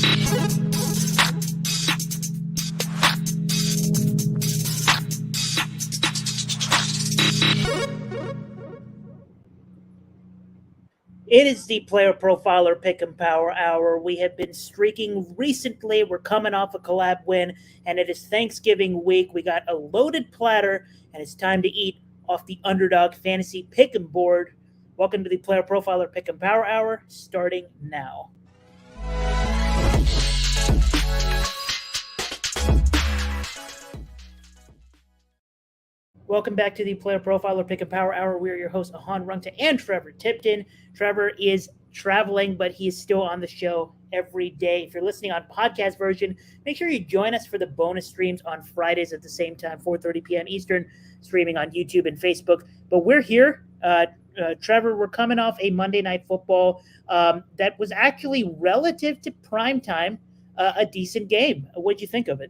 It is the Player Profiler Pick Em Hour. We have been streaking recently. We're coming off a collab win, and it is Thanksgiving week. We got a loaded platter, and it's time to eat off the Underdog Fantasy Pick 'em board. Welcome to the Player Profiler Pick 'em Hour, starting now. Welcome back to the Player Profiler Pick 'em Hour. We're your hosts, Ahaan, Rungta, and Trevor Tipton. Trevor is traveling, but he is still on the show every day. If you're listening on podcast version, make sure you join us for the bonus streams on Fridays at the same time, 4:30 p.m. Eastern, streaming on YouTube and Facebook. But we're here. Trevor, we're coming off a Monday Night Football that was actually relative to prime time, a decent game. What'd you think of it?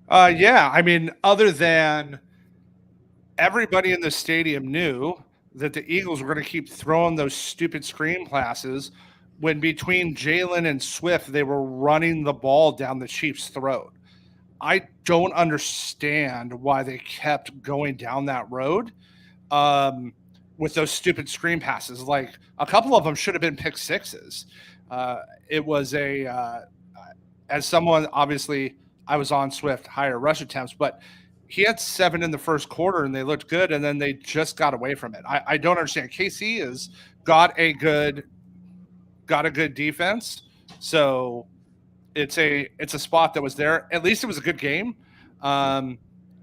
Yeah, I mean, other than everybody in the stadium knew that the Eagles were going to keep throwing those stupid screen passes when between Jalen and Swift, they were running the ball down the Chiefs' throat. I don't understand why they kept going down that road with those stupid screen passes. Like, a couple of them should have been pick sixes. It was as someone, obviously, I was on Swift, higher rush attempts, but he had 7 in the first quarter and they looked good, and then they just got away from it. I don't understand. KC has got a good defense, so it's a spot that was there. At least it was a good game. I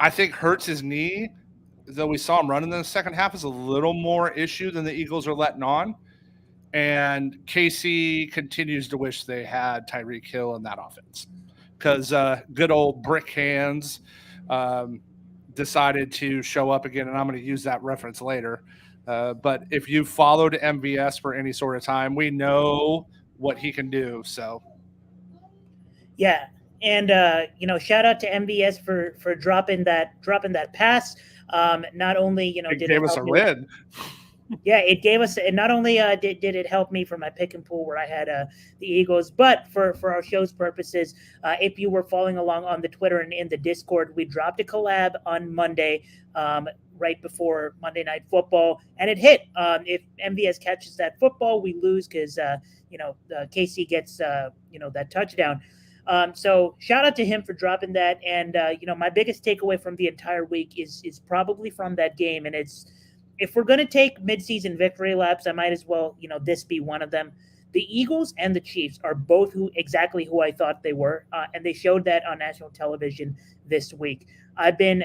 think Hurts' knee, though we saw him running in the second half, is a little more issue than the Eagles are letting on. And KC continues to wish they had Tyreek Hill in that offense, because good old brick hands decided to show up again, and I'm going to use that reference later. But if you followed MVS for any sort of time, we know what he can do. So, yeah, and shout out to MVS for dropping that pass. Not only it gave us a win. Yeah, it gave us, and not only did it help me for my pick and pool where I had the Eagles, but for our show's purposes, if you were following along on the Twitter and in the Discord, we dropped a collab on Monday, right before Monday Night Football, and it hit. If MVS catches that football, we lose because KC gets that touchdown. So shout out to him for dropping that, and my biggest takeaway from the entire week is probably from that game, and it's, if we're going to take midseason victory laps, I might as well, this be one of them. The Eagles and the Chiefs are both exactly who I thought they were, and they showed that on national television this week. I've been,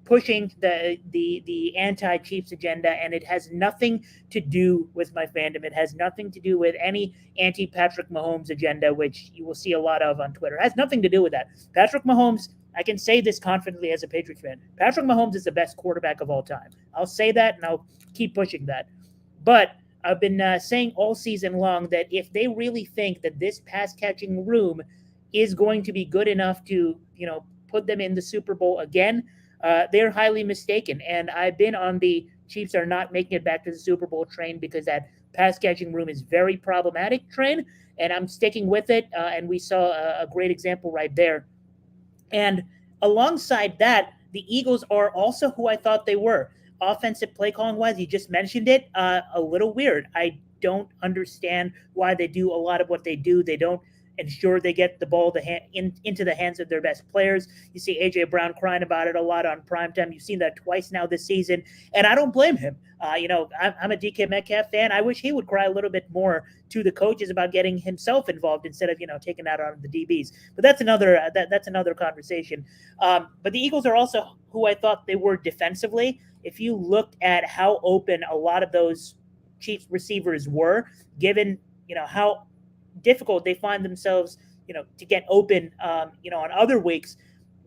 pushing the anti-Chiefs agenda, and it has nothing to do with my fandom. It has nothing to do with any anti-Patrick Mahomes agenda, which you will see a lot of on Twitter. It has nothing to do with that. Patrick Mahomes, I can say this confidently as a Patriots fan, Patrick Mahomes is the best quarterback of all time. I'll say that, and I'll keep pushing that. But I've been saying all season long that if they really think that this pass-catching room is going to be good enough to, put them in the Super Bowl again, they're highly mistaken. And I've been on the Chiefs are not making it back to the Super Bowl train because that pass-catching room is very problematic train, and I'm sticking with it. And we saw a great example right there. And alongside that, the Eagles are also who I thought they were. Offensive play calling wise, you just mentioned it, a little weird. I don't understand why they do a lot of what they do. They don't ensure they get the ball into the hands of their best players. You see A.J. Brown crying about it a lot on primetime. You've seen that twice now this season, and I don't blame him. I'm a DK Metcalf fan. I wish he would cry a little bit more to the coaches about getting himself involved instead of, taking that on the DBs. But that's another that's another conversation. But the Eagles are also who I thought they were defensively. If you looked at how open a lot of those Chiefs receivers were, given, how difficult they find themselves, to get open, on other weeks,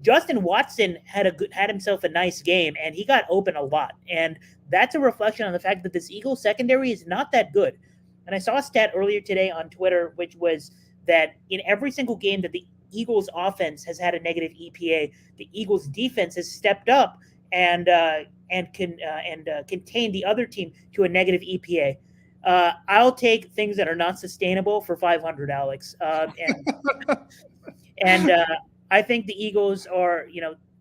Justin Watson had himself a nice game, and he got open a lot. And that's a reflection on the fact that this Eagles secondary is not that good. And I saw a stat earlier today on Twitter, which was that in every single game that the Eagles offense has had a negative EPA, the Eagles defense has stepped up and contained the other team to a negative EPA. I'll take things that are not sustainable for 500, Alex. And I think the Eagles are,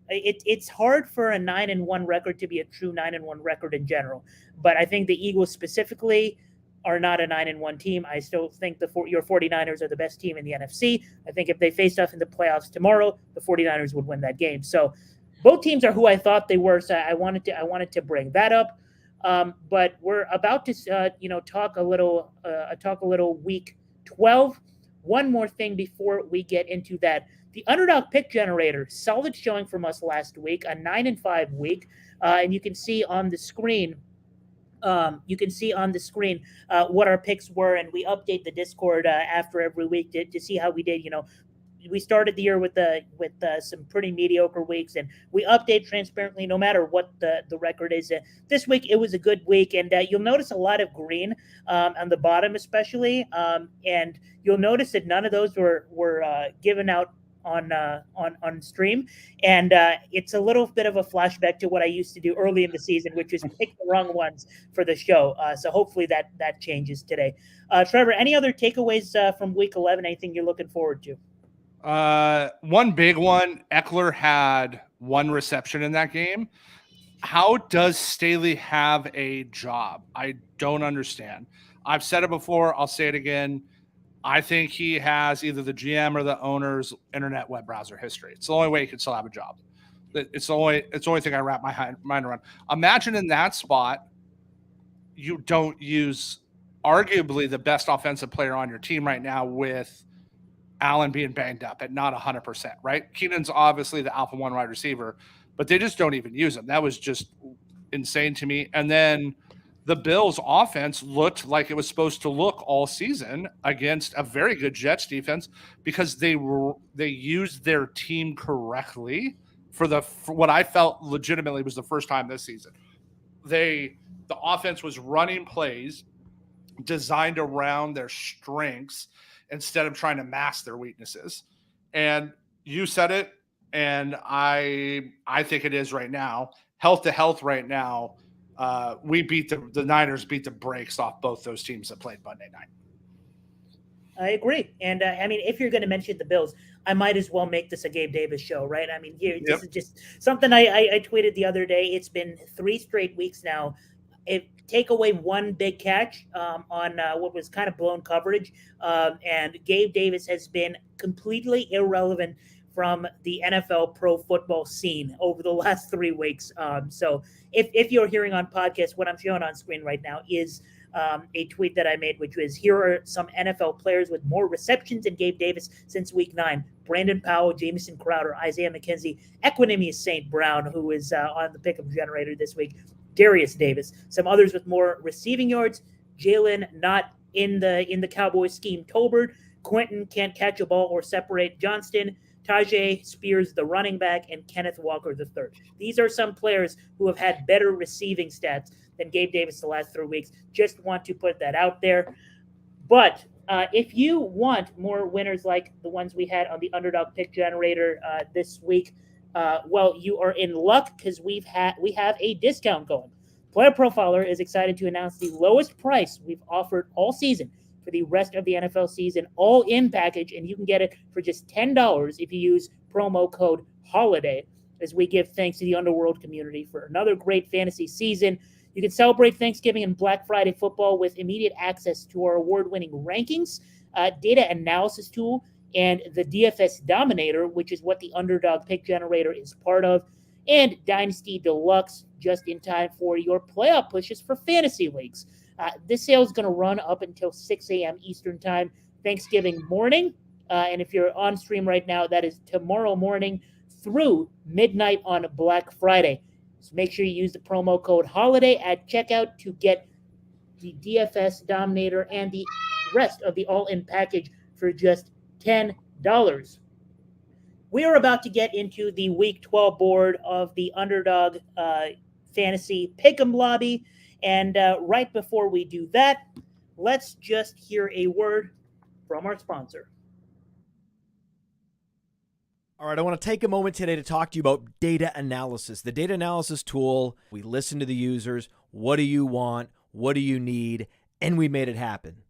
it's hard for a 9-1 record to be a true 9-1 record in general. But I think the Eagles specifically are not a 9-1 team. I still think your 49ers are the best team in the NFC. I think if they faced off in the playoffs tomorrow, the 49ers would win that game. So both teams are who I thought they were. So I wanted to bring that up. But we're about to talk a little week 12. One more thing before we get into that. The underdog pick generator, solid showing from us last week, a 9-5 week. And you can see on the screen what our picks were, and we update the Discord after every week to see how we did. We started the year with some pretty mediocre weeks, and we update transparently no matter what the record is. This week it was a good week, and you'll notice a lot of green on the bottom, especially, and you'll notice that none of those were given out on stream, and it's a little bit of a flashback to what I used to do early in the season, which is pick the wrong ones for the show. So hopefully that changes today. Trevor, any other takeaways from week 11? Anything you're looking forward to? One big one, Eckler had one reception in that game. How does Staley have a job? I don't understand. I've said it before. I'll say it again. I think he has either the GM or the owner's internet web browser history. It's the only way he can still have a job. It's the only thing I wrap my mind around. Imagine in that spot, you don't use arguably the best offensive player on your team right now with Allen being banged up at not 100%, right? Keenan's obviously the alpha one wide receiver, but they just don't even use him. That was just insane to me. And then the Bills offense looked like it was supposed to look all season against a very good Jets defense because they used their team correctly for what I felt legitimately was the first time this season. The offense was running plays designed around their strengths instead of trying to mask their weaknesses. And you said it, and I think it is right now. Health to health right now. We beat the Niners beat the brakes off both those teams that played Monday night. I agree. And I mean, if you're going to mention the Bills, I might as well make this a Gabe Davis show, right? I mean, this is just something I tweeted the other day. It's been 3 straight weeks now. Take away one big catch on what was kind of blown coverage, and Gabe Davis has been completely irrelevant from the NFL pro football scene over the last 3 weeks. So if you're hearing on podcast, what I'm showing on screen right now is a tweet that I made, which was, here are some NFL players with more receptions than Gabe Davis since week 9. Brandon Powell, Jamison Crowder, Isaiah McKenzie, Equinemius St. Brown, who is on the pick 'em generator this week, Darius Davis. Some others with more receiving yards, Jalen not in the Cowboys scheme, Tolbert, Quentin can't catch a ball or separate Johnston, Tajay Spears, the running back, and Kenneth Walker III. These are some players who have had better receiving stats than Gabe Davis the last 3 weeks. Just want to put that out there. But if you want more winners like the ones we had on the underdog pick generator this week, well, you are in luck because we have a discount going. Player Profiler is excited to announce the lowest price we've offered all season for the rest of the NFL season, all in package, and you can get it for just $10 if you use promo code HOLIDAY, as we give thanks to the Underworld community for another great fantasy season. You can celebrate Thanksgiving and Black Friday football with immediate access to our award-winning rankings, data analysis tool, and the DFS Dominator, which is what the Underdog Pick Generator is part of, and Dynasty Deluxe, just in time for your playoff pushes for fantasy leagues. This sale is going to run up until 6 a.m. Eastern Time, Thanksgiving morning. And if you're on stream right now, that is tomorrow morning through midnight on Black Friday. So make sure you use the promo code HOLIDAY at checkout to get the DFS Dominator and the rest of the all-in package for just $10. We are about to get into the Week 12 board of the Underdog Fantasy Pick'em Lobby. And right before we do that, let's just hear a word from our sponsor. All right, I want to take a moment today to talk to you about data analysis. The data analysis tool, we listen to the users. What do you want? What do you need? and we made it happen.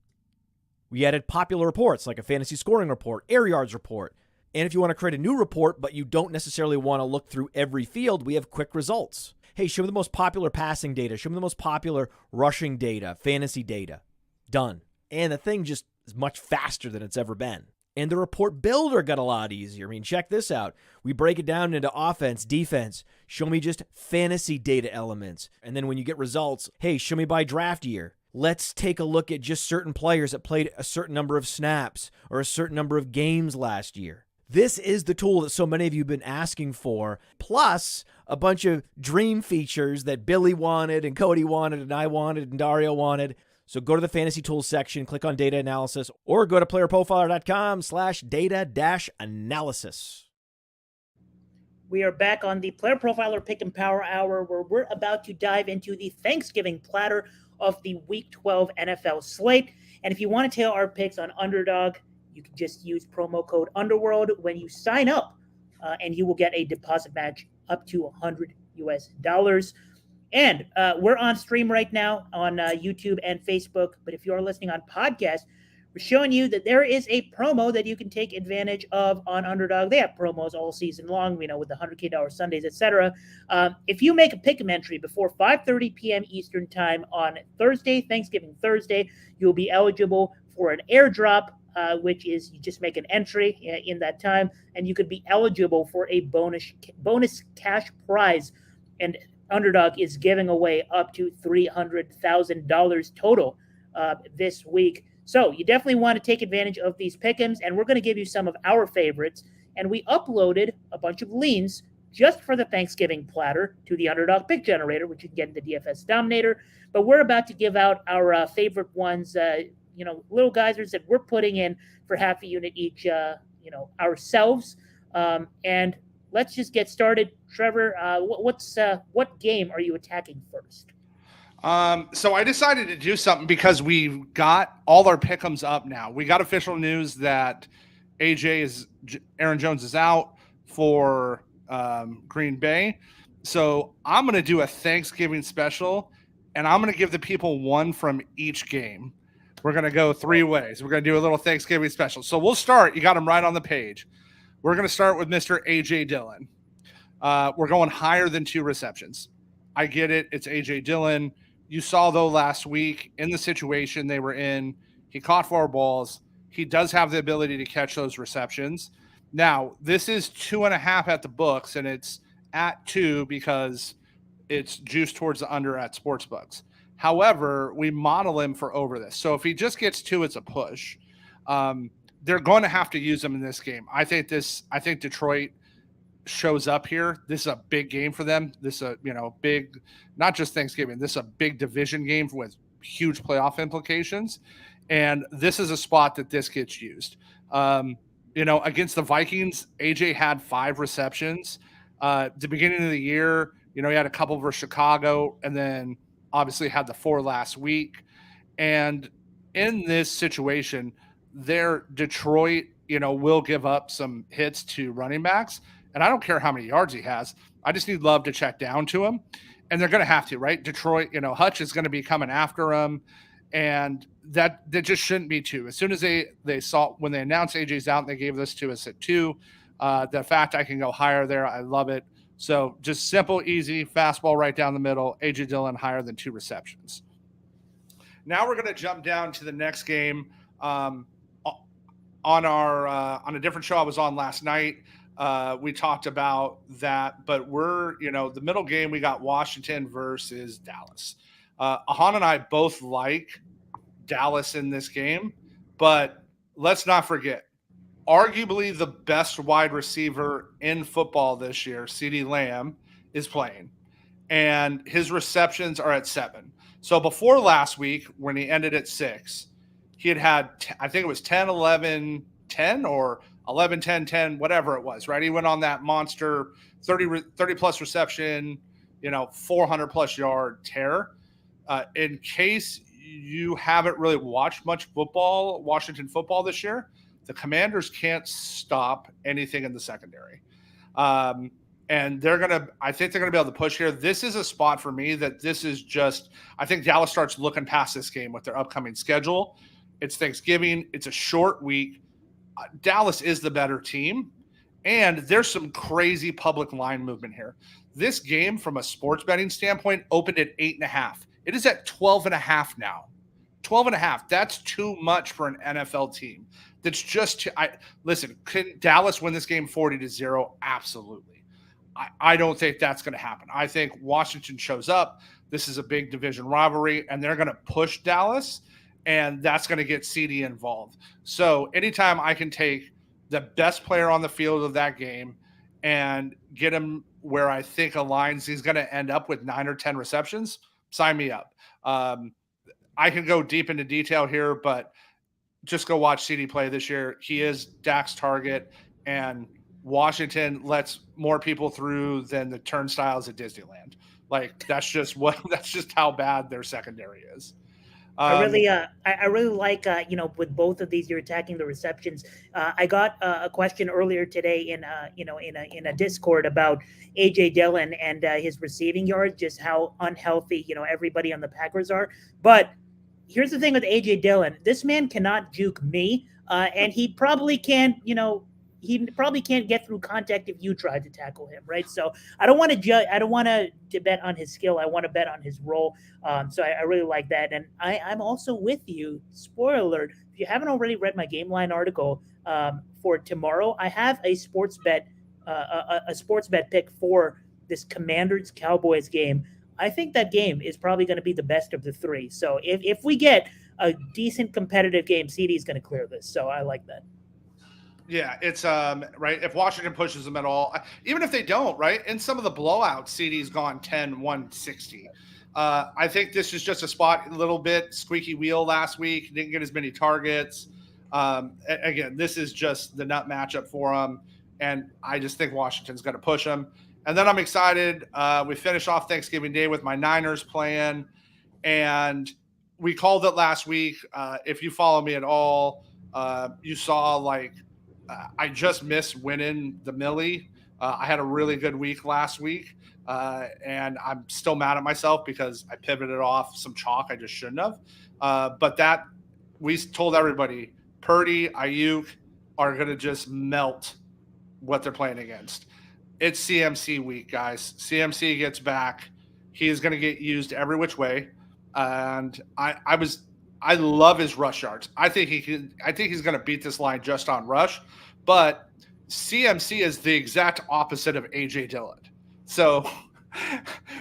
We added popular reports like a fantasy scoring report, air yards report. And if you want to create a new report, but you don't necessarily want to look through every field, we have quick results. Hey, show me the most popular passing data. Show me the most popular rushing data, fantasy data. Done. And the thing just is much faster than it's ever been. And the report builder got a lot easier. I mean, check this out. We break it down into offense, defense. Show me just fantasy data elements. And then when you get results, hey, show me by draft year. Let's take a look at just certain players that played a certain number of snaps or a certain number of games last year. This is the tool that so many of you have been asking for, plus a bunch of dream features that Billy wanted and Cody wanted and I wanted and Dario wanted. So go to the fantasy tools section, click on data analysis, or go to playerprofiler.com/data-analysis. We are back on the Player Profiler Pick Em Hour, where we're about to dive into the Thanksgiving platter of the Week 12 NFL slate. And if you want to tail our picks on Underdog, you can just use promo code Underworld when you sign up, and you will get a deposit match up to $100 US. And we're on stream right now on YouTube and Facebook. But if you are listening on podcast, we're showing you that there is a promo that you can take advantage of on Underdog. They have promos all season long, with the $100K Sundays, etc. If you make a pick'em entry before 5:30 p.m. Eastern time on Thursday, Thanksgiving Thursday, you'll be eligible for an airdrop, which is you just make an entry in that time, and you could be eligible for a bonus cash prize. And Underdog is giving away up to $300,000 total this week. So you definitely want to take advantage of these pick'ems, and we're going to give you some of our favorites. And we uploaded a bunch of leans just for the Thanksgiving platter to the Underdog Pick Generator, which you can get in the DFS Dominator. But we're about to give out our favorite ones, little geysers that we're putting in for half a unit each, ourselves. And let's just get started. Trevor, what game are you attacking first? So I decided to do something because we've got all our pick'ems up now. We got official news that Aaron Jones is out for Green Bay. So I'm going to do a Thanksgiving special, and I'm going to give the people one from each game. We're going to go three ways. We're going to do a little Thanksgiving special. So we'll start. You got them right on the page. We're going to start with Mr. A.J. Dillon. We're going higher than 2 receptions. I get it. It's A.J. Dillon. You saw, though, last week in the situation they were in, he caught 4 balls. He does have the ability to catch those receptions. Now, this is 2.5 at the books, and it's at 2 because it's juiced towards the under at Sportsbooks. However, we model him for over this. So if he just gets 2, it's a push. They're going to have to use him in this game. I think Detroit shows up here. This is a big game for them. This is a big, not just Thanksgiving. This is a big division game with huge playoff implications, and this is a spot that this gets used. Against the Vikings, AJ had 5 receptions. At the beginning of the year, he had a couple versus Chicago, and then obviously had the 4 last week. And in this situation, Detroit, will give up some hits to running backs. And I don't care how many yards he has. I just need Love to check down to him. And they're going to have to, right? Detroit, Hutch is going to be coming after him. And that just shouldn't be 2. As soon as they saw, when they announced AJ's out, they gave this to us at 2. The fact I can go higher there, I love it. So just simple, easy, fastball right down the middle. AJ Dillon higher than 2 receptions. Now we're going to jump down to the next game. On a different show I was on last night, we talked about that, but we're, the middle game, we got Washington versus Dallas. Ahaan and I both like Dallas in this game, but let's not forget, arguably the best wide receiver in football this year, CeeDee Lamb, is playing, and his receptions are at 7. So before last week, when he ended at 6, he had I think it was 10, 11, 10 or 11, 10, 10, whatever it was, right? He went on that monster 30 plus reception, 400 plus yard tear. In case you haven't really watched much Washington football this year, the Commanders can't stop anything in the secondary. and I think they're gonna be able to push here. This is a spot for me that this is just. I think Dallas starts looking past this game with their upcoming schedule. It's Thanksgiving. It's a short week. Dallas is the better team, and there's some crazy public line movement here. This game, from a sports betting standpoint, opened at 8.5. It is at 12.5 now. 12.5. That's too much for an NFL team. That's just. Listen. Can Dallas win this game 40-0? Absolutely. I don't think that's going to happen. I think Washington shows up. This is a big division rivalry, and they're going to push Dallas, and that's going to get CD involved. So anytime I can take the best player on the field of that game and get him where I think aligns, he's going to end up with 9 or 10 receptions, sign me up. I can go deep into detail here, but just go watch CD play this year. He is Dak's target, and Washington lets more people through than the turnstiles at Disneyland. Like that's just how bad their secondary is. I really like, with both of these, you're attacking the receptions. I got a question earlier today in a Discord about AJ Dillon and his receiving yards, just how unhealthy, everybody on the Packers are. But here's the thing with AJ Dillon: this man cannot juke me, and he probably can't, he probably can't get through contact if you try to tackle him, right? So I don't want to judge. I don't want to bet on his skill. I want to bet on his role. So I really like that. And I'm also with you. Spoiler alert: if you haven't already read my Game Line article for tomorrow, I have a sports bet pick for this Commanders Cowboys game. I think that game is probably going to be the best of the three. So if we get a decent competitive game, CD is going to clear this. So I like that. Yeah, it's right. If Washington pushes them at all, even if they don't, right? In some of the blowouts, CD's gone 10-160. I think this is just a spot, a little bit squeaky wheel last week. Didn't get as many targets. Again, this is just the nut matchup for them, and I just think Washington's going to push them. And then I'm excited. We finish off Thanksgiving Day with my Niners playing, and we called it last week. If you follow me at all, you saw I just missed winning the Millie. I had a really good week last week, and I'm still mad at myself because I pivoted off some chalk I just shouldn't have. But that we told everybody, Purdy, Ayuk are going to just melt what they're playing against. It's CMC week, guys. CMC gets back. He is going to get used every which way, and I love his rush yards. I think he's going to beat this line just on rush, but CMC is the exact opposite of AJ Dillon. So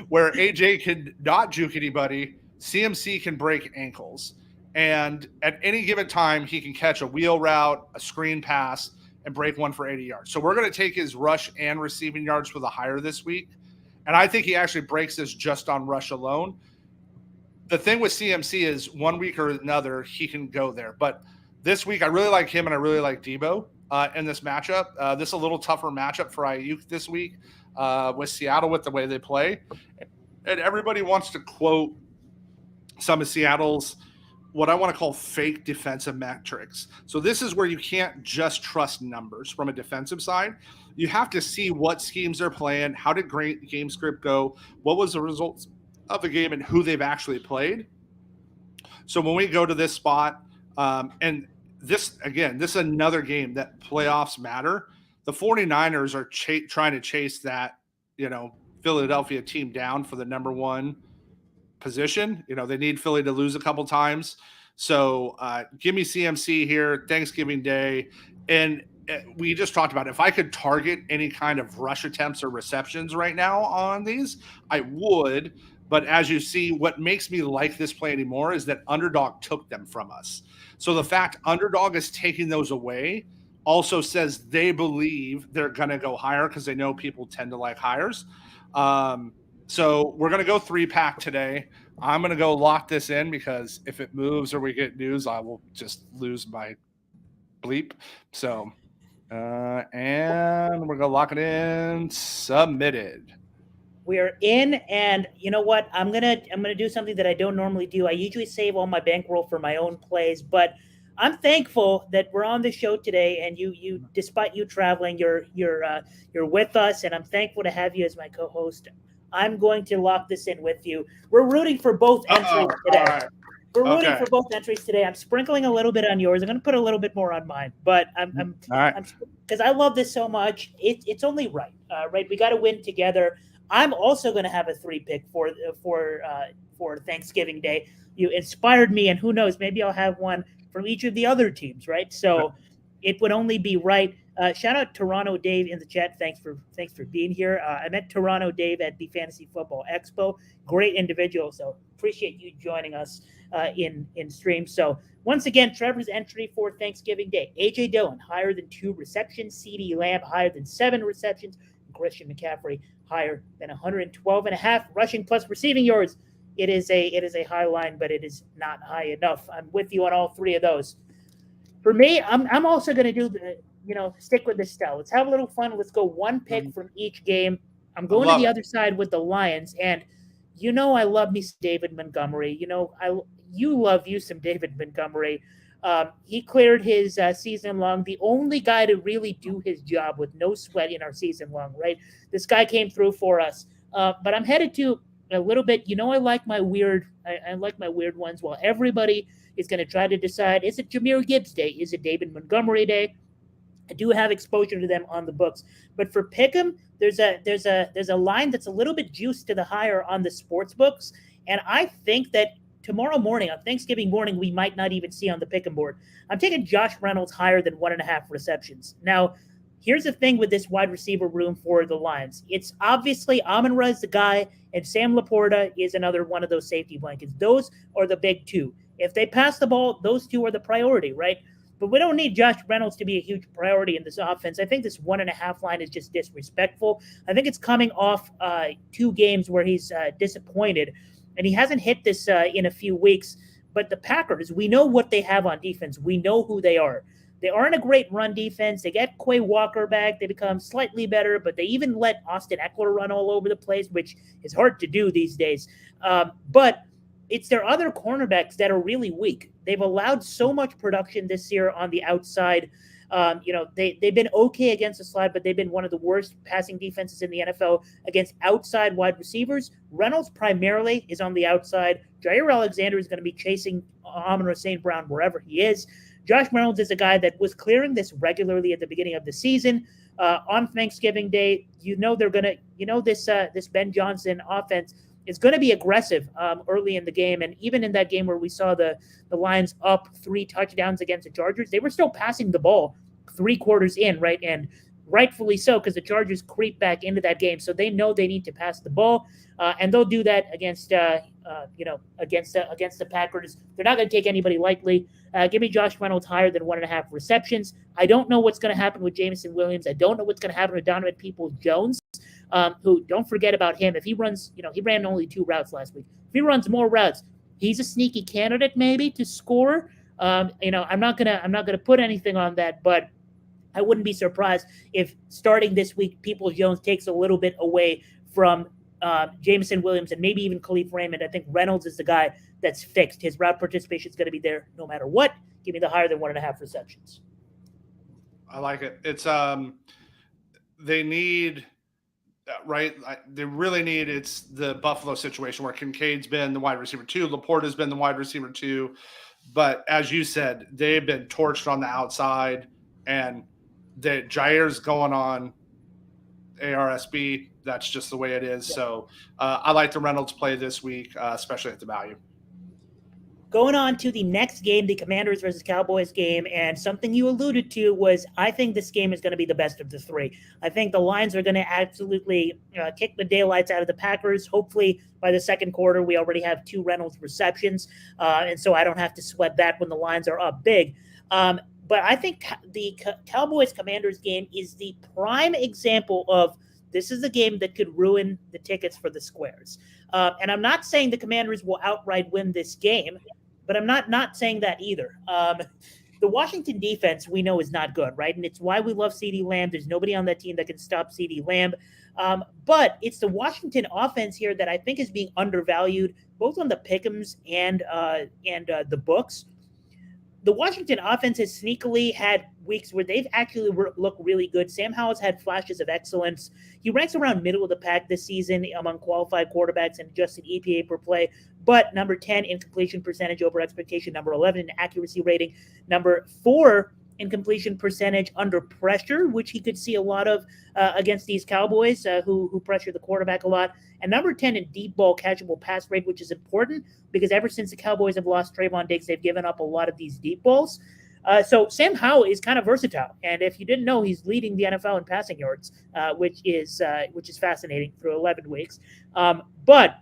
where AJ can not juke anybody, CMC can break ankles. And at any given time, he can catch a wheel route, a screen pass, and break one for 80 yards. So we're going to take his rush and receiving yards for the higher this week. And I think he actually breaks this just on rush alone. The thing with CMC is one week or another, he can go there. But this week, I really like him and I really like Debo in this matchup. This is a little tougher matchup for Ayuk this week with Seattle with the way they play. And everybody wants to quote some of Seattle's what I want to call fake defensive metrics. So this is where you can't just trust numbers from a defensive side. You have to see what schemes they're playing, how did game script go, what was the results of the game, and who they've actually played. So when we go to this spot, and this is another game that playoffs matter. The 49ers are trying to chase that, Philadelphia team down for the number one position. They need Philly to lose a couple times. So give me CMC here, Thanksgiving Day. And we just talked about if I could target any kind of rush attempts or receptions right now on these, I would. But as you see, what makes me like this play anymore is that Underdog took them from us. So the fact Underdog is taking those away also says they believe they're going to go higher because they know people tend to like hires. So we're going to go 3-pack today. I'm going to go lock this in because if it moves or we get news, I will just lose my bleep. So, and we're going to lock it in. Submitted. We're in, and you know what? I'm gonna do something that I don't normally do. I usually save all my bankroll for my own plays, but I'm thankful that we're on the show today, and you despite you traveling, you're with us, and I'm thankful to have you as my co-host. I'm going to lock this in with you. We're rooting for both entries today. All right. We're rooting Okay. for both entries today. I'm sprinkling a little bit on yours. I'm going to put a little bit more on mine, but I'm All right. because I love this so much. It's only right, right? We got to win together. I'm also going to have a 3-pick for Thanksgiving Day. You inspired me, and who knows, maybe I'll have one from each of the other teams, right? So it would only be right. Shout out Toronto Dave in the chat. Thanks for being here. I met Toronto Dave at the Fantasy Football Expo. Great individual. So appreciate you joining us in stream. So once again, Trevor's entry for Thanksgiving Day: AJ Dillon higher than 2 receptions, CeeDee Lamb higher than 7 receptions, and Christian McCaffrey higher than 112.5 rushing plus receiving yards. It is a high line, but it is not high enough. I'm with you on all 3 of those. For me, I'm also going to do stick with this style. Let's have a little fun. Let's go 1 pick from each game. I'm going to the other side with the Lions, and I love me some David Montgomery. You love you some David Montgomery. He cleared his season long. The only guy to really do his job with no sweat in our season long, right? This guy came through for us. But I'm headed to a little bit. I like my weird. I like my weird ones. While everybody is going to try to decide, is it Jahmyr Gibbs Day? Is it David Montgomery Day? I do have exposure to them on the books, but for Pick'em, there's a line that's a little bit juiced to the higher on the sports books, and I think that tomorrow morning, on Thanksgiving morning, we might not even see on the Pick'em board. I'm taking Josh Reynolds higher than 1.5 receptions. Now, here's the thing with this wide receiver room for the Lions. It's obviously Amon-Ra is the guy, and Sam Laporta is another one of those safety blankets. Those are the big 2. If they pass the ball, those 2 are the priority, right? But we don't need Josh Reynolds to be a huge priority in this offense. I think this 1.5 line is just disrespectful. I think it's coming off 2 games where he's disappointed, and he hasn't hit this in a few weeks. But the Packers, we know what they have on defense. We know who they are. They aren't a great run defense. They get Quay Walker back. They become slightly better, but they even let Austin Eckler run all over the place, which is hard to do these days. But it's their other cornerbacks that are really weak. They've allowed so much production this year on the outside. They've been okay against the slide, but they've been one of the worst passing defenses in the NFL against outside wide receivers. Reynolds primarily is on the outside. Jair Alexander is going to be chasing Amon-Ra St. Brown wherever he is. Josh Reynolds is a guy that was clearing this regularly at the beginning of the season. On Thanksgiving Day, they're going to, this Ben Johnson offense is going to be aggressive early in the game. And even in that game where we saw the Lions up 3 touchdowns against the Chargers, they were still passing the ball 3 quarters in, right? And rightfully so, because the Chargers creep back into that game. So they know they need to pass the ball, and they'll do that against the Packers. They're not going to take anybody lightly. Give me Josh Reynolds higher than 1.5 receptions. I don't know what's going to happen with Jameson Williams. I don't know what's going to happen with Donovan Peoples-Jones, who, don't forget about him. If he runs, he ran only 2 routes last week. If he runs more routes, he's a sneaky candidate maybe to score. I'm not gonna put anything on that, but I wouldn't be surprised if starting this week, Peoples-Jones takes a little bit away from Jameson Williams and maybe even Khalif Raymond. I think Reynolds is the guy that's fixed. His route participation is going to be there no matter what. Give me the higher than 1.5 receptions. I like it. It's they need right. They really need. It's the Buffalo situation where Kincaid's been the wide receiver 2, Laporta's been the wide receiver 2, but as you said, they've been torched on the outside, and that Jair's going on ARSB. That's just the way it is. Yeah. So I like the Reynolds play this week, especially at the value. Going on to the next game, the Commanders versus Cowboys game, and something you alluded to was I think this game is going to be the best of the 3. I think the Lions are going to absolutely kick the daylights out of the Packers. Hopefully by the second quarter, we already have 2 Reynolds receptions, and so I don't have to sweat that when the Lions are up big. But I think the Cowboys-Commanders game is the prime example of this is a game that could ruin the tickets for the squares. And I'm not saying the Commanders will outright win this game, but I'm not saying that either. The Washington defense we know is not good, right? And it's why we love CeeDee Lamb. There's nobody on that team that can stop CeeDee Lamb. But it's the Washington offense here that I think is being undervalued, both on the pick'ems and the books. the Washington offense has sneakily had weeks where they've actually looked really good. Sam Howell's had flashes of excellence. He ranks around middle of the pack this season among qualified quarterbacks and adjusted EPA per play, but number 10 in completion percentage over expectation, number 11 in accuracy rating, number 4 in completion percentage under pressure, which he could see a lot of against these Cowboys who pressure the quarterback a lot, and number 10 in deep ball catchable pass rate, which is important because ever since the Cowboys have lost Trayvon Diggs, they've given up a lot of these deep balls. So Sam Howell is kind of versatile, and if you didn't know, he's leading the NFL in passing yards, which is fascinating through 11 weeks. But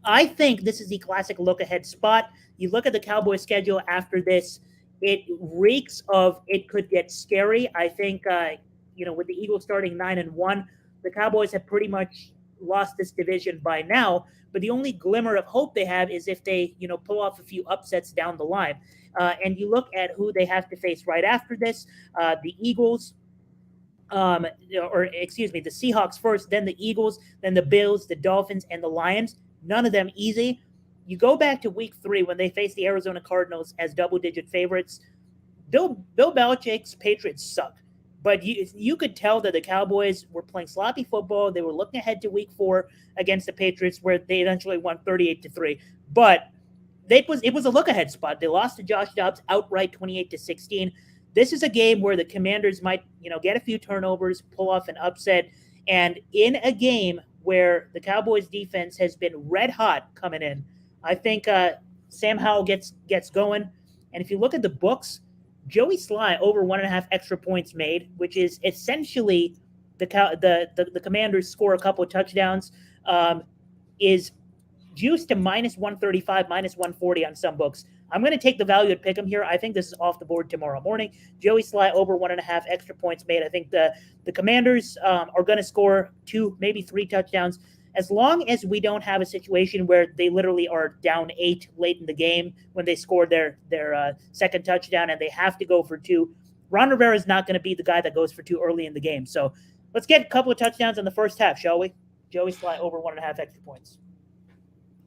I think this is the classic look-ahead spot. You look at the Cowboys' schedule after this, it reeks of it could get scary. I think, with the Eagles starting 9-1, the Cowboys have pretty much lost this division by now. But the only glimmer of hope they have is if they, pull off a few upsets down the line. And you look at who they have to face right after this, the Eagles, the Seahawks first, then the Eagles, then the Bills, the Dolphins, and the Lions. None of them easy. You go back to week 3 when they faced the Arizona Cardinals as double-digit favorites. Bill Belichick's Patriots suck. But you could tell that the Cowboys were playing sloppy football. They were looking ahead to week 4 against the Patriots, where they eventually won 38-3. But it was a look-ahead spot. They lost to Josh Dobbs outright 28-16. This is a game where the Commanders might, get a few turnovers, pull off an upset. And in a game where the Cowboys defense has been red hot coming in, I think Sam Howell gets going. And if you look at the books, Joey Sly over 1.5 extra points made, which is essentially the Commanders score a couple of touchdowns, is juiced to minus 135, minus 140 on some books. I'm going to take the value at pick 'em here. I think this is off the board tomorrow morning. Joey Sly over 1.5 extra points made. I think the Commanders are going to score 2, maybe 3 touchdowns. As long as we don't have a situation where they literally are down 8 late in the game when they scored their second touchdown and they have to go for 2, Ron Rivera is not going to be the guy that goes for 2 early in the game. So let's get a couple of touchdowns in the first half, shall we? Joey Sly over 1.5 extra points.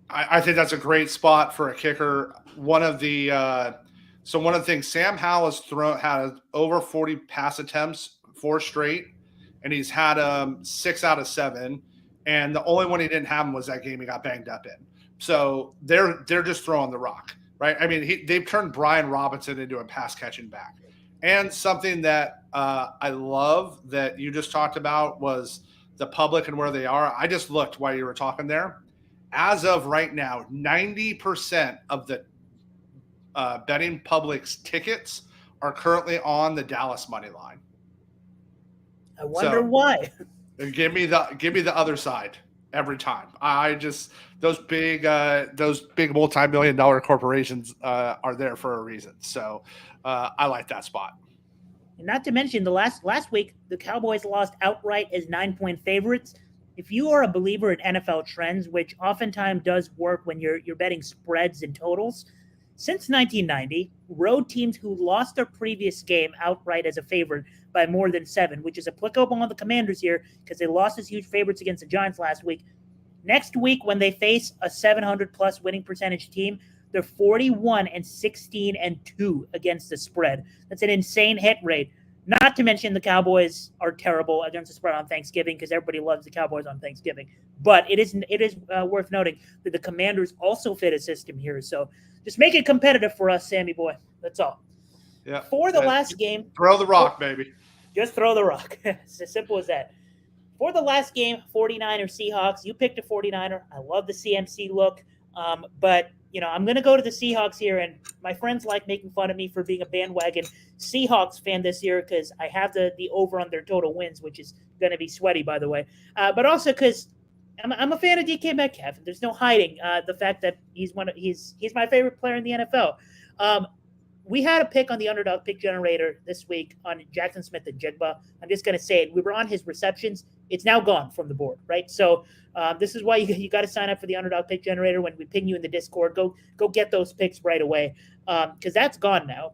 I think that's a great spot for a kicker. One of the things Sam Howell has had over 40 pass attempts, 4 straight, and he's had 6 out of 7. And the only one he didn't have was that game he got banged up in. So they're just throwing the rock, right? I mean, they've turned Brian Robinson into a pass catching back. And something that I love that you just talked about was the public and where they are. I just looked while you were talking there. As of right now, 90% of the betting public's tickets are currently on the Dallas money line. I wonder why. Give me the other side every time. I just those big multi-million-dollar corporations are there for a reason. So I like that spot. And not to mention the last week, the Cowboys lost outright as 9-point favorites. If you are a believer in NFL trends, which oftentimes does work when you're betting spreads and totals, since 1990, road teams who lost their previous game outright as a favorite by more than 7, which is applicable on the Commanders here because they lost as huge favorites against the Giants last week. Next week, when they face a 700-plus winning percentage team, they're 41-16-2 against the spread. That's an insane hit rate. Not to mention the Cowboys are terrible against the spread on Thanksgiving because everybody loves the Cowboys on Thanksgiving. But it is worth noting that the Commanders also fit a system here. So just make it competitive for us, Sammy boy. That's all. Yeah. For the last game. Throw the rock, baby. Just throw the rock. It's as simple as that. For the last game, 49er Seahawks. You picked a 49er. I love the CMC look. But I'm going to go to the Seahawks here, and my friends like making fun of me for being a bandwagon Seahawks fan this year because I have the over on their total wins, which is going to be sweaty, by the way. But also because I'm a fan of DK Metcalf. There's no hiding the fact that he's my favorite player in the NFL. We had a pick on the underdog pick generator this week on Jackson Smith and Jigba. I'm just going to say it. We were on his receptions. It's now gone from the board, right? So this is why you got to sign up for the underdog pick generator when we ping you in the Discord. Go get those picks right away because that's gone now.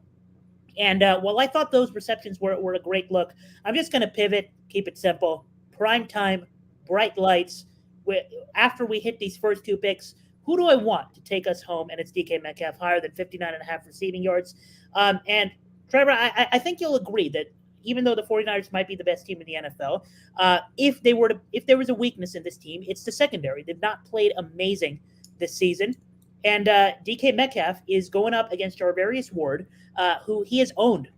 And while I thought those receptions were a great look, I'm just going to pivot, keep it simple. Prime time, bright lights. After we hit these first 2 picks, who do I want to take us home? And it's DK Metcalf, higher than 59.5 receiving yards. And Trevor, I think you'll agree that even though the 49ers might be the best team in the NFL, if there was a weakness in this team, it's the secondary. They've not played amazing this season. And DK Metcalf is going up against Jarvarius Ward, who he has owned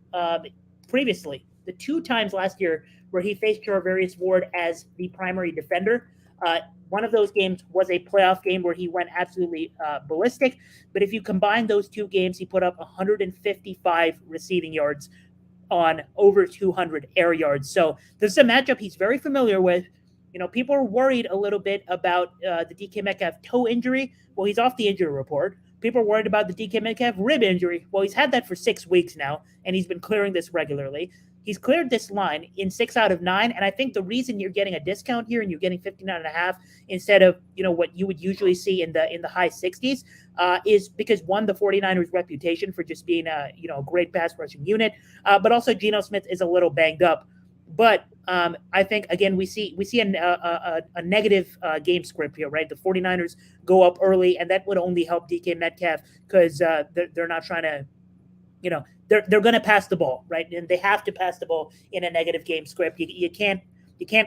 previously. The 2 times last year where he faced Jarvarius Ward as the primary defender. One of those games was a playoff game where he went absolutely ballistic. But if you combine those 2 games, he put up 155 receiving yards on over 200 air yards. So this is a matchup he's very familiar with. You know, people are worried a little bit about the DK Metcalf toe injury. Well, he's off the injury report. People are worried about the DK Metcalf rib injury. Well, he's had that for 6 weeks now, and he's been clearing this regularly. He's cleared this line in 6 out of 9, and I think the reason you're getting a discount here and you're getting 59.5 instead of, you know, what you would usually see in the high 60s is because, one, the 49ers' reputation for just being a great pass rushing unit, but also Geno Smith is a little banged up. But I think, again, we see a negative game script here, right? The 49ers go up early, and that would only help DK Metcalf because they're not trying to, they're going to pass the ball, right? And they have to pass the ball in a negative game script. You can't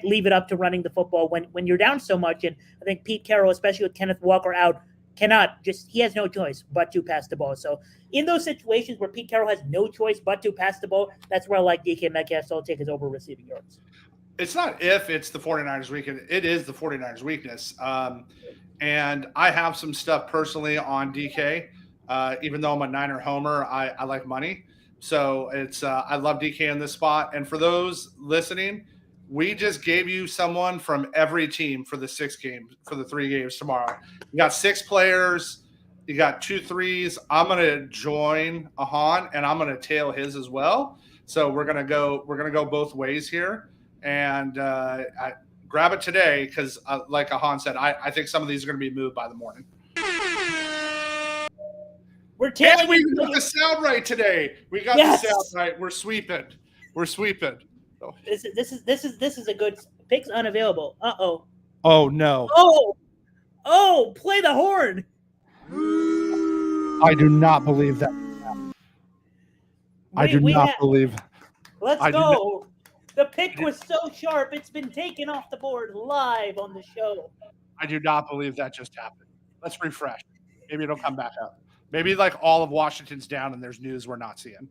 leave it up to running the football when you're down so much. And I think Pete Carroll, especially with Kenneth Walker out, he has no choice but to pass the ball. So in those situations where Pete Carroll has no choice but to pass the ball, that's where I like DK Metcalf. So I'll take his over receiving yards. It's not if it's the 49ers weakness. It is the 49ers weakness. And I have some stuff personally on DK. Even though I'm a Niner homer, I like money. So it's I love DK in this spot. And for those listening, we just gave you someone from every team for the 3 games tomorrow. You got 6 players. You got 2 threes. I'm gonna join Ahaan, and I'm gonna tail his as well. So we're gonna go both ways here, and I grab it today because, like Ahaan said, I think some of these are gonna be moved by the morning. We're tailing. And we got the sound right today. We got the sound right. We're sweeping. Oh. This is a good picks unavailable. Uh-oh. Oh no. Oh, play the horn. I do not believe that. Believe. Let's go. The pick was so sharp, it's been taken off the board live on the show. I do not believe that just happened. Let's refresh. Maybe it'll come back up. Maybe like all of Washington's down and there's news we're not seeing.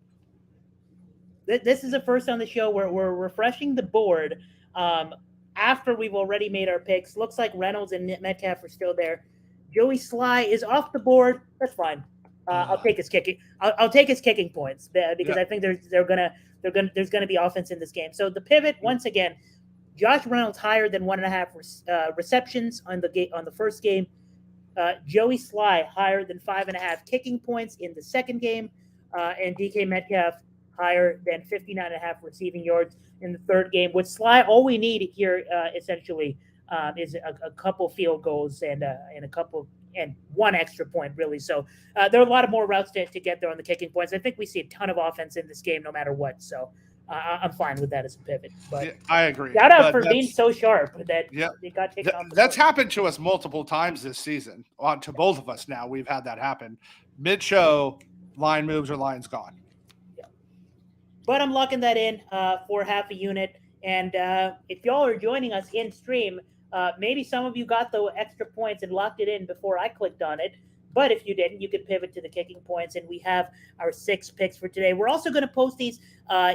This is the first on the show where we're refreshing the board after we've already made our picks. Looks like Reynolds and Metcalf are still there. Joey Sly is off the board. That's fine. I'll take his kicking. I'll take his kicking points because I think there's gonna be offense in this game. So the pivot once again, Josh Reynolds higher than 1.5 receptions on the first game. Joey Sly higher than 5.5 kicking points in the second game, and DK Metcalf higher than 59.5 receiving yards in the third game. With Sly, all we need here essentially is a couple field goals and one extra point, really. So there are a lot of more routes to get there on the kicking points. I think we see a ton of offense in this game no matter what. So I'm fine with that as a pivot. But yeah, I agree. Shout out for being so sharp that it got taken off. That's happened to us multiple times this season. To both of us now, we've had that happen. Mid-show, line moves or line's gone. Yeah. But I'm locking that in for half a unit. And if y'all are joining us in stream, maybe some of you got the extra points and locked it in before I clicked on it. But if you didn't, you could pivot to the kicking points, and we have our 6 picks for today. We're also going to post these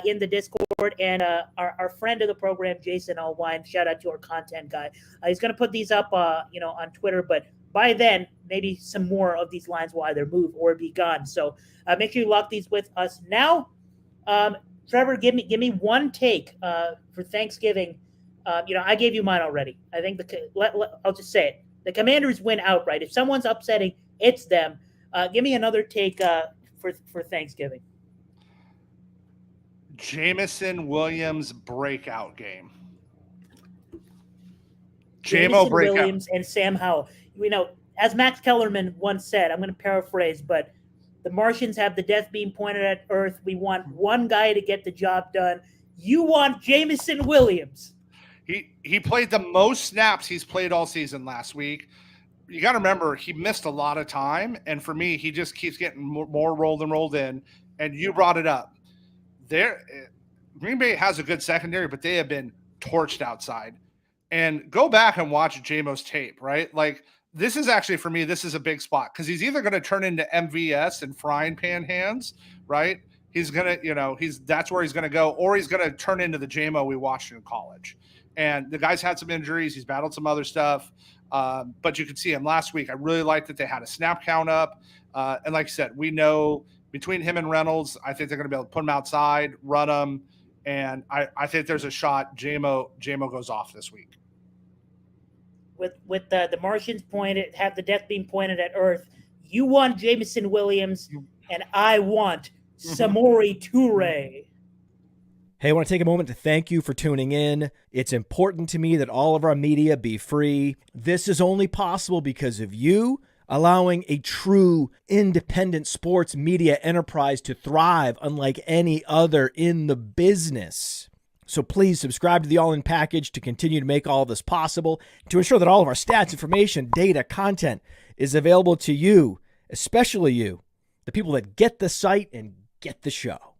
in the Discord, and our friend of the program, Jason Allwine, shout out to our content guy. He's going to put these up, on Twitter. But by then, maybe some more of these lines will either move or be gone. So make sure you lock these with us now. Trevor, give me one take for Thanksgiving. I gave you mine already. I think I'll just say it. The Commanders win outright. If someone's upsetting, it's them. Give me another take for Thanksgiving. Jameson Williams breakout game. Jameson Williams and Sam Howell. As Max Kellerman once said, I'm going to paraphrase, but the Martians have the death beam pointed at Earth. We want one guy to get the job done. You want Jameson Williams. He played the most snaps he's played all season last week. you got to remember he missed a lot of time, and for me, he just keeps getting more rolled in. And you brought it up. Green Bay has a good secondary, but they have been torched outside. And go back and watch JMO's tape, right? Like, this is actually, for me, this is a big spot because he's either going to turn into MVS and frying pan hands, right? He's going to, that's where he's going to go, or he's going to turn into the JMO we watched in college. And the guy's had some injuries. He's battled some other stuff. But you could see him last week. I really liked that they had a snap count up. And like I said, we know between him and Reynolds, I think they're going to be able to put him outside, run him. And I think there's a shot JMO goes off this week. With the Martians have the death beam pointed at Earth, you want Jameson Williams, and I want Samori Toure. Hey, I want to take a moment to thank you for tuning in. It's important to me that all of our media be free. This is only possible because of you, allowing a true independent sports media enterprise to thrive unlike any other in the business. So please subscribe to the All In Package to continue to make all of this possible, to ensure that all of our stats, information, data, content is available to you, especially you, the people that get the site and get the show.